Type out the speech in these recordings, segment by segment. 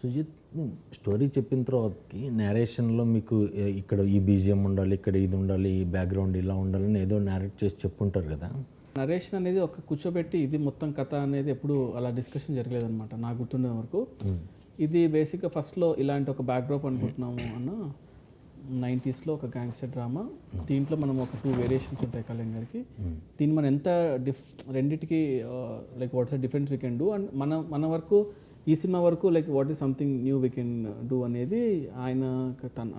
Sujith story చెప్పిన తర్వాతకి నేరేషన్లో మీకు ఇక్కడ ఈ బీజిఎం ఉండాలి, ఇక్కడ ఇది ఉండాలి, ఈ బ్యాక్గ్రౌండ్ ఇలా ఉండాలని ఏదో నేరేట్ చేసి చెప్పుంటారు కదా. నరేషన్ అనేది ఒక కూర్చోబెట్టి ఇది మొత్తం కథ అనేది ఎప్పుడు అలా డిస్కషన్ జరగలేదన్నమాట నాకు గుర్తుండే వరకు. ఇది బేసిక్గా ఫస్ట్లో ఇలాంటి ఒక బ్యాక్డ్రాప్ అనుకుంటున్నాము అన్న 90sలో ఒక గ్యాంగ్స్టర్ డ్రామా. దీంట్లో మనం ఒక 2 వేరియేషన్స్ ఉంటాయి కళ్యాణ్ గారికి. దీన్ని మనం ఎంత రెండింటికి like what's difference we can do and మన వరకు ఈ సినిమా వరకు like what is something knew we can do అనేది ఆయన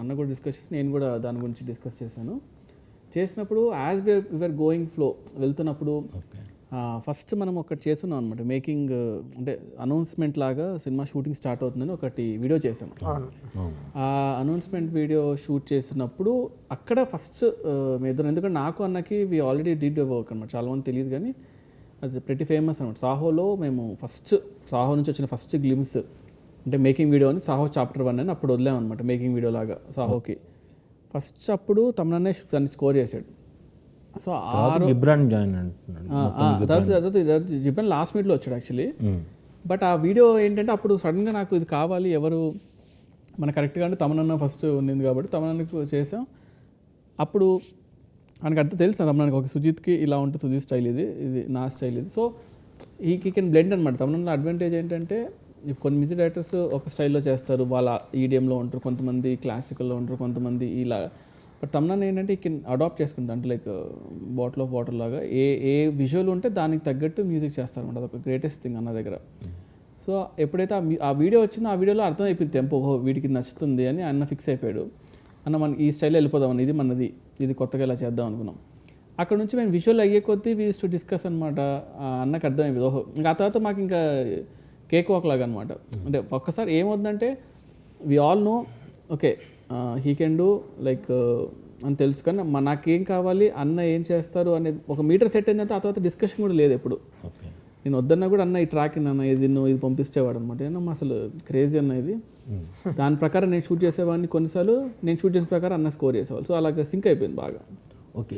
అన్న కూడా డిస్కస్ చేసి నేను కూడా దాని గురించి డిస్కస్ చేసినప్పుడు యాజ్ వీఆర్ గోయింగ్ ఫ్లో వెళ్తున్నప్పుడు ఫస్ట్ మనం ఒకటి చేస్తున్నాం అనమాట. మేకింగ్ అంటే అనౌన్స్మెంట్ లాగా సినిమా షూటింగ్ స్టార్ట్ అవుతుందని ఒకటి వీడియో చేసాం. ఆ అనౌన్స్మెంట్ వీడియో షూట్ చేసినప్పుడు అక్కడ ఫస్ట్ మేము ఎందుకంటే నాకు అన్నకి వీ ఆల్రెడీ డిడ్ వర్క్ అనమాట. చాలామంది తెలియదు కానీ అది ప్రతి ఫేమస్ అనమాట. సాహోలో మేము సాహో నుంచి వచ్చిన ఫస్ట్ గ్లిమ్స్ అంటే మేకింగ్ వీడియో అని సాహో చాప్టర్ 1 అని అప్పుడు వదిలాం అనమాట. మేకింగ్ వీడియో లాగా సాహోకి ఫస్ట్ అప్పుడు తమనన్నే దాన్ని స్కోర్ చేశాడు. సో జిబ్రాన్ లాస్ట్ మినిట్లో వచ్చాడు యాక్చువల్లీ. బట్ ఆ వీడియో ఏంటంటే అప్పుడు సడన్గా నాకు ఇది కావాలి, ఎవరు మన కరెక్ట్గా అంటే తమనన్న ఫస్ట్ ఉండింది కాబట్టి తమనన్నకు చేసాం. అప్పుడు మనకు అంతా తెలుసు తమనన్నకి ఒక సుజిత్కి ఇలా ఉంటుంది, సుజిత్ స్టైల్ ఇది నా స్టైల్ ఇది. సో ఈ కెన్ బ్లెండ్ అనమాట. తమనన్న అడ్వాంటేజ్ ఏంటంటే కొన్ని మ్యూజిక్ డైరెక్టర్స్ ఒక స్టైల్లో చేస్తారు, వాళ్ళ ఈడియంలో ఉంటారు, కొంతమంది క్లాసికల్లో ఉంటారు, కొంతమంది ఇలా. బట్ తమన్నా ఏంటంటే ఈ కెన్ అడాప్ట్ చేసుకుంటా అంటే లైక్ బాటిల్ ఆఫ్ వాటర్ లాగా ఏ విజువల్ ఉంటే దానికి తగ్గట్టు మ్యూజిక్ చేస్తారనమాట. అదొక గ్రేటెస్ట్ థింగ్ అన్న దగ్గర. సో ఎప్పుడైతే ఆ వీడియో వచ్చిందో ఆ వీడియోలో అర్థం అయిపోయింది టెంపో, వీడికి నచ్చుతుంది అని అన్న ఫిక్స్ అయిపోయాడు. అన్న మన ఈ స్టైల్లో వెళ్ళిపోదామని, ఇది మనది, ఇది కొత్తగా ఇలా చేద్దాం అనుకున్నాం. అక్కడ నుంచి మేము విజువల్ అయ్యే కొద్దీ వీ టు డిస్కస్ అనమాట. అన్నకు అర్థమైపోయింది ఓహో. ఇంకా ఆ తర్వాత మాకు ఇంకా కేక్ వాక్ లాగా అనమాట. అంటే ఒక్కసారి ఏమవుతుందంటే we all know okay he can do like అని తెలుసు, కానీ నాకేం కావాలి, అన్న ఏం చేస్తారు అనేది ఒక మీటర్ సెట్ అయిందంటే ఆ తర్వాత డిస్కషన్ కూడా లేదు ఎప్పుడు. నేను వద్దన్నా కూడా అన్న ఈ ట్రాక్ అన్న ఇది నువ్వు ఇది పంపిస్తేవాడు అనమాట. ఏమన్నా అసలు క్రేజీ అన్న ఇది. దాని ప్రకారం నేను షూట్ చేసేవాడిని, కొన్నిసార్లు నేను షూట్ చేసిన ప్రకారం అన్న స్కోర్ చేసేవాళ్ళు. సో అలాగ సింక్ అయిపోయింది బాగా. ఓకే.